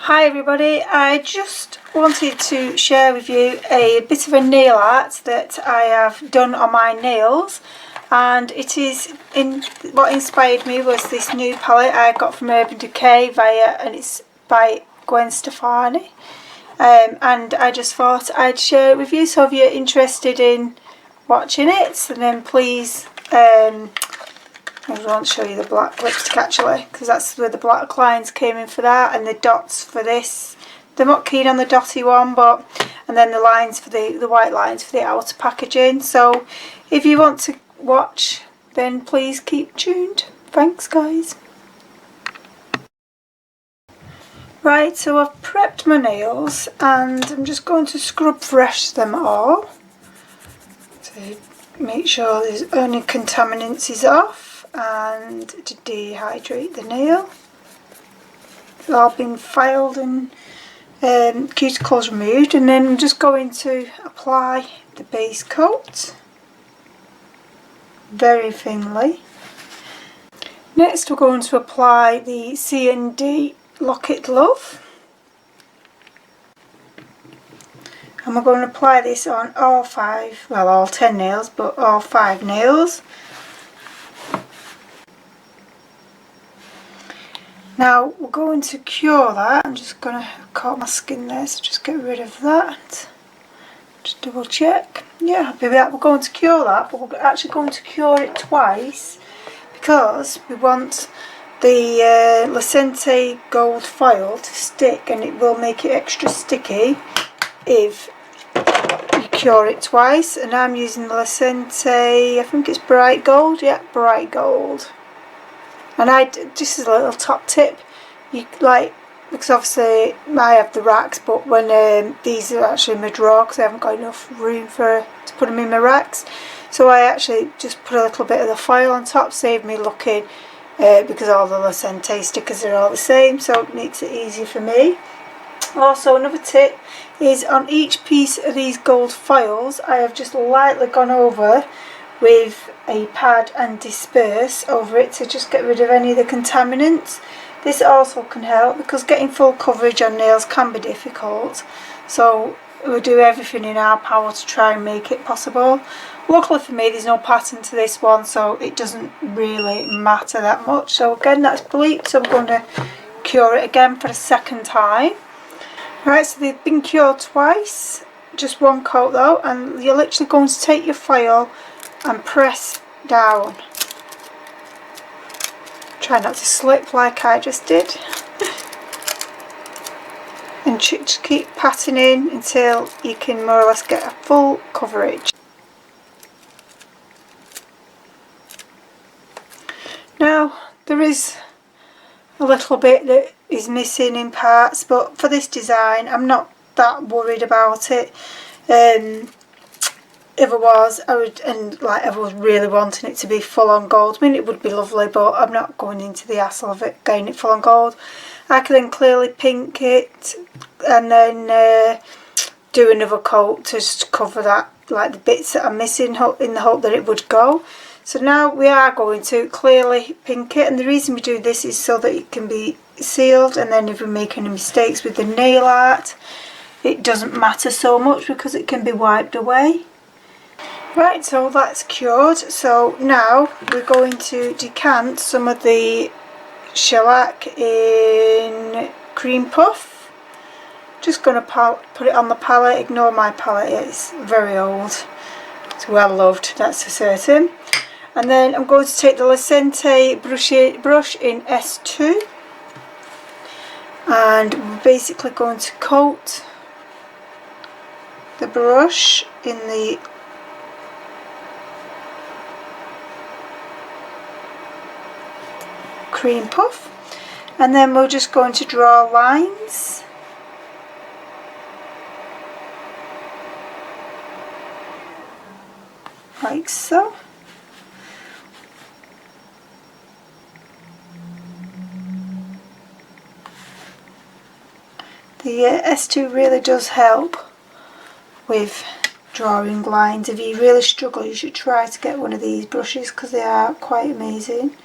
Hi everybody, I just wanted to share with you a bit of a nail art that I have done on my nails, and what inspired me was this new palette I got from Decay and it's by Gwen Steffani, and I just thought I'd share it with you. So if you're interested in watching it, then please I want to show you the black lipstick actually, because that's where the black lines came in for that, and the dots for this. They're not keen on the dotty one, and then the lines for the white lines for the outer packaging. So if you want to watch, then please keep tuned. Thanks guys. Right, so I've prepped my nails and I'm just going to scrub fresh them all to make sure there's only contaminants is off, and to dehydrate the nail. It's all been filed and cuticles removed, and then I'm just going to apply the base coat very thinly. Next we're going to apply the Cnd Locket Love, and we're going to apply this on all 10 nails, but all 5 nails. Now we're going to cure that. I'm just going to caught my skin there, so just get rid of that. Just double check. Yeah, happy with that. We're going to cure that, but we're actually going to cure it twice because we want the Lecente gold foil to stick, and it will make it extra sticky if you cure it twice. And I'm using the Lecente, I think it's bright gold. Yeah, bright gold. And this is a little top tip, because obviously I have the racks, but when these are actually in my drawer because I haven't got enough room to put them in my racks, so I actually just put a little bit of the foil on top, save me looking, because all the Lecente stickers are all the same, so it makes it easy for me. Also, another tip is on each piece of these gold foils I have just lightly gone over with a pad and disperse over it to just get rid of any of the contaminants. This also can help because getting full coverage on nails can be difficult, so we'll do everything in our power to try and make it possible. Luckily for me there's no pattern to this one, so it doesn't really matter that much. So again, that's bleached, so I'm going to cure it again for the second time. Right, so they've been cured twice, just one coat though, and you're literally going to take your foil and press down. Try not to slip like I just did. And just keep patting in until you can more or less get a full coverage. Now there is a little bit that is missing in parts, but for this design I'm not that worried about it. If I was, I would, and like if I was really wanting it to be full on gold, I mean it would be lovely, but I'm not going into the hassle of it getting it full on gold. I can then clearly pink it and then do another coat to just cover that, like the bits that I'm missing, in the hope that it would go. So now we are going to clearly pink it, and the reason we do this is so that it can be sealed, and then if we make any mistakes with the nail art it doesn't matter so much because it can be wiped away. Right, so that's cured. So now we're going to decant some of the shellac in cream puff. Just going to put it on the palette. Ignore my palette, it's very old. It's well loved, that's for certain. And then I'm going to take the Lecente brush in S2, and we're basically going to coat the brush in the cream puff, and then we're just going to draw lines like so. The S2 really does help with drawing lines. If you really struggle, you should try to get one of these brushes because they are quite amazing.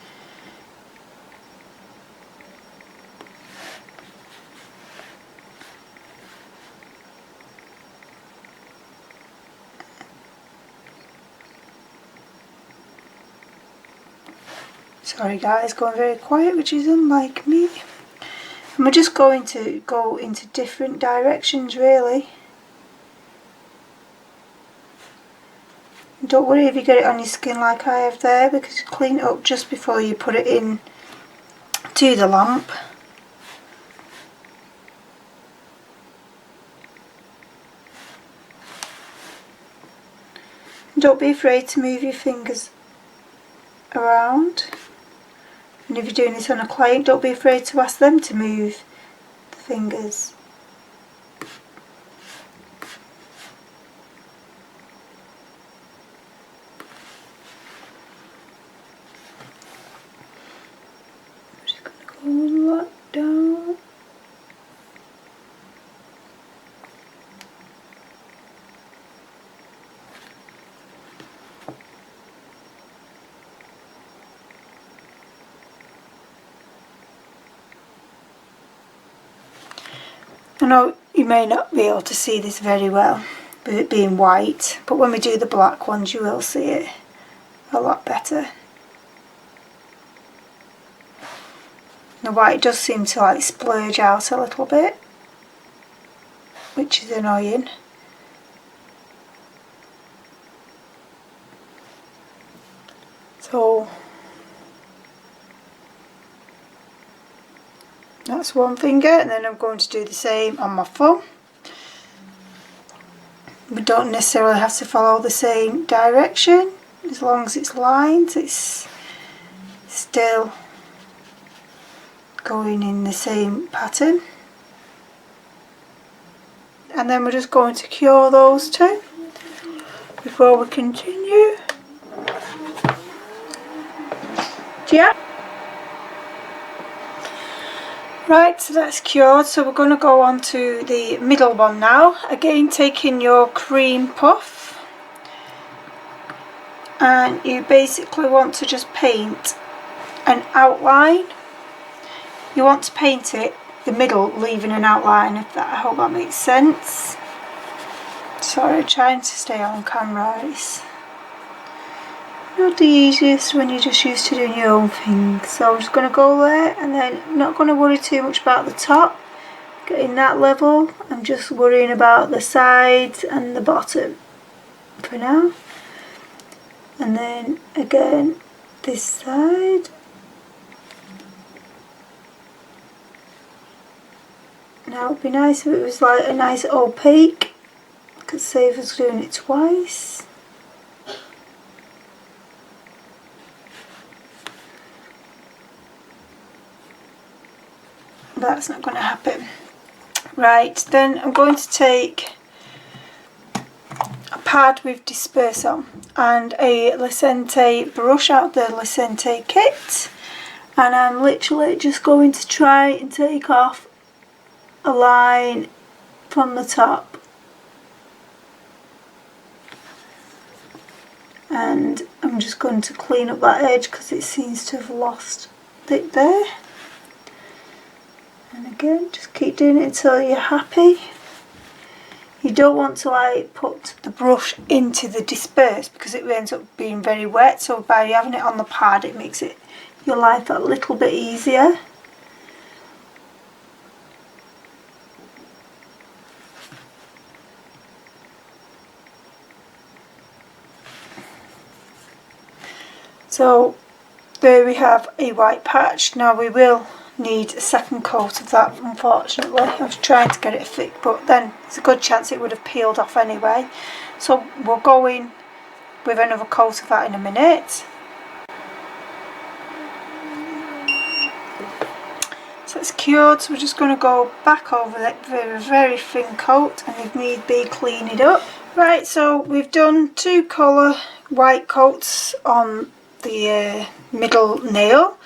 Sorry guys, going very quiet, which is unlike me. And we're just going to go into different directions really. Don't worry if you get it on your skin like I have there, because you clean it up just before you put it in to the lamp. Don't be afraid to move your fingers around. And if you're doing this on a client, don't be afraid to ask them to move the fingers. I'm just going to go like down. I know you may not be able to see this very well with it being white, but when we do the black ones you will see it a lot better. The white does seem to like splurge out a little bit, which is annoying. So that's one finger, and then I'm going to do the same on my thumb. We don't necessarily have to follow the same direction, as long as it's lined, it's still going in the same pattern. And then we're just going to cure those two before we continue. Yeah. Right, so that's cured, so we're going to go on to the middle one now. Again, taking your cream puff, and you basically want to just paint an outline. You want to paint it the middle, leaving an outline, if that, I hope that makes sense. Sorry, trying to stay on camera. It's not the easiest when you're just used to doing your own thing. So I'm just going to go there, and then I'm not going to worry too much about the top, getting that level. I'm just worrying about the sides and the bottom for now. And then again this side. Now it would be nice if it was like a nice opaque, could save us doing it twice. That's not going to happen. Right, then I'm going to take a pad with disperse on and a Lecente brush out of the Lecente kit, and I'm literally just going to try and take off a line from the top, and I'm just going to clean up that edge because it seems to have lost it there. And again, just keep doing it until you're happy. You don't want to like put the brush into the disperse because it ends up being very wet, so by having it on the pad it makes it your life a little bit easier. So there we have a white patch. Now we will need a second coat of that, unfortunately. I was trying to get it thick, but then there's a good chance it would have peeled off anyway. So we'll go in with another coat of that in a minute. So it's cured, so we're just going to go back over it with a very thin coat, and if need be clean it up. Right, so we've done two colour white coats on the middle nail.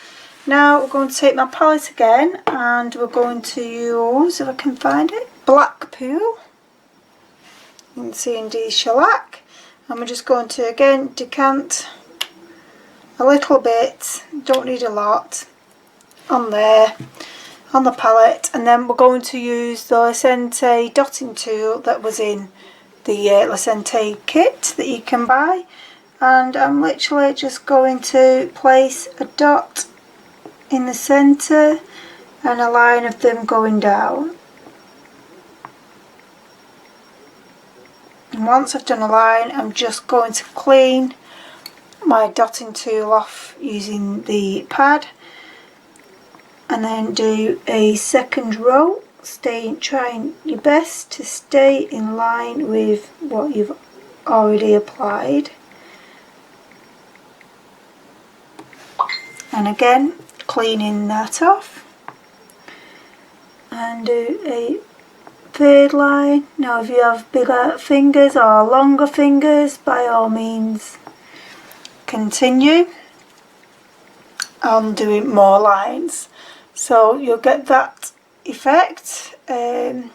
Now we're going to take my palette again, and we're going to use, if I can find it, Blackpool in Cnd Shellac, and we're just going to again decant a little bit, don't need a lot, on there, on the palette, and then we're going to use the Lecente dotting tool that was in the Lecente kit that you can buy, and I'm literally just going to place a dot in the centre and a line of them going down. And once I've done a line, I'm just going to clean my dotting tool off using the pad and then do a second row, trying your best to stay in line with what you've already applied. And again, cleaning that off, and do a third line. Now if you have bigger fingers or longer fingers, by all means continue on doing more lines, so you'll get that effect. Don't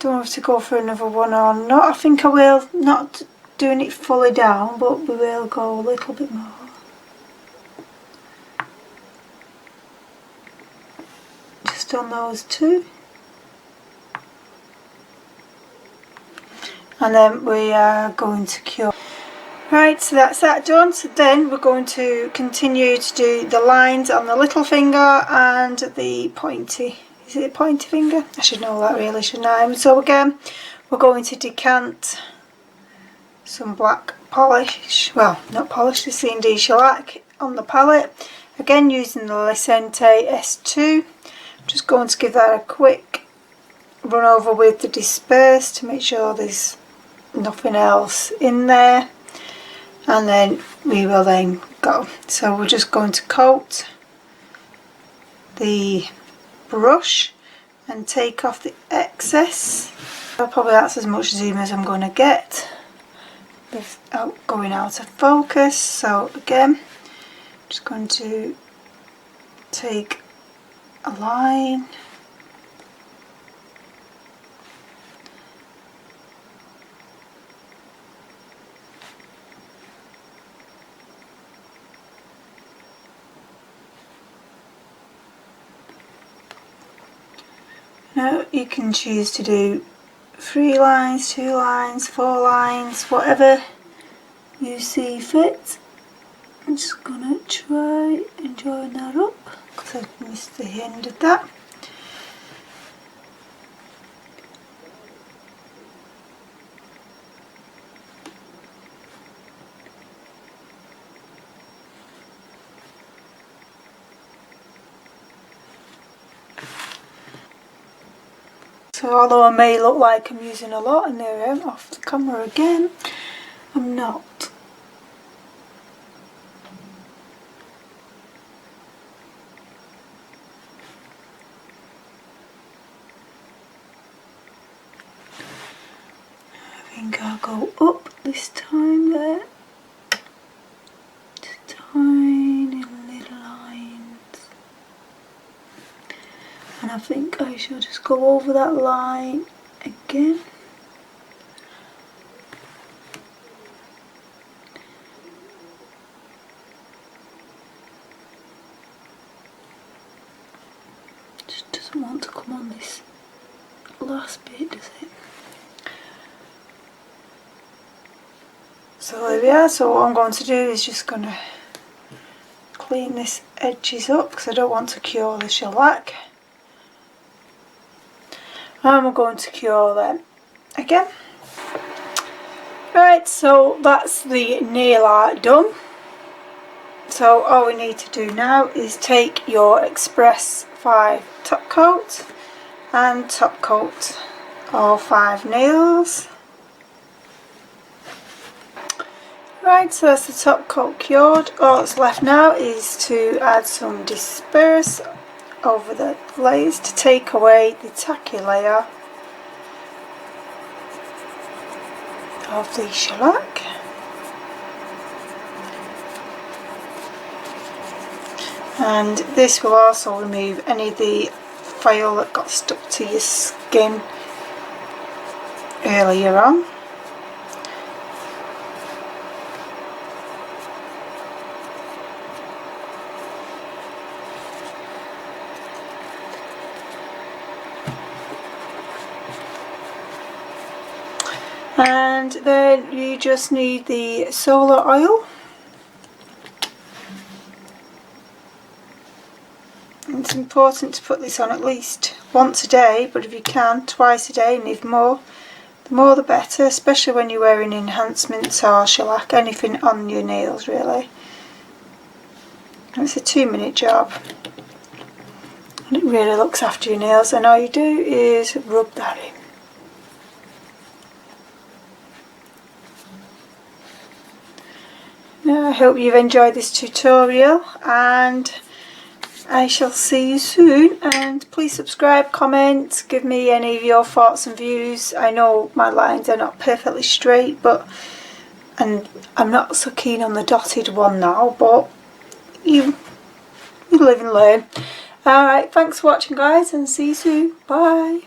know if to go for another one or not. I think I will, not doing it fully down, but we will go a little bit more. Just on those two. And then we are going to cure. Right, so that's that done. So then we're going to continue to do the lines on the little finger and the pointy. Is it a pointy finger? I should know that really, shouldn't I? So again, we're going to decant some black polish. Well, not polish, the Cnd Shellac on the palette. Again, using the Lecente S2. I'm just going to give that a quick run over with the disperse to make sure there's nothing else in there. And then we will then go. So we're just going to coat the brush and take off the excess. Probably that's as much zoom as I'm going to get without going out of focus. So again, just going to take a line. Now you can choose to do 3 lines, 2 lines, 4 lines, whatever you see fit. I'm just gonna try and join that up because I missed the end of that. So although I may look like I'm using a lot, and there I am off the camera again, I'm not. I think I'll go up this time there. Just tiny little lines. And I think I should just go over that line again. Just doesn't want to come on this last bit, does it? So there we are. So what I'm going to do is just going to clean this edges up because I don't want to cure the shellac. And we're going to cure them again. Right, so that's the nail art done. So all we need to do now is take your Express 5 top coat and top coat all 5 nails. Right, so that's the top coat cured. All that's left now is to add some disperse over the layers to take away the tacky layer of the shellac. And this will also remove any of the foil that got stuck to your skin earlier on. And then you just need the solar oil. It's important to put this on at least once a day, but if you can, twice a day, and if more, the more the better, especially when you're wearing enhancements or shellac, anything on your nails really. And it's a 2-minute job. And it really looks after your nails, and all you do is rub that in. Now, I hope you've enjoyed this tutorial, and I shall see you soon. And please subscribe, comment, give me any of your thoughts and views. I know my lines are not perfectly straight, and I'm not so keen on the dotted one now, but you live and learn. Alright, thanks for watching guys, and see you soon. Bye.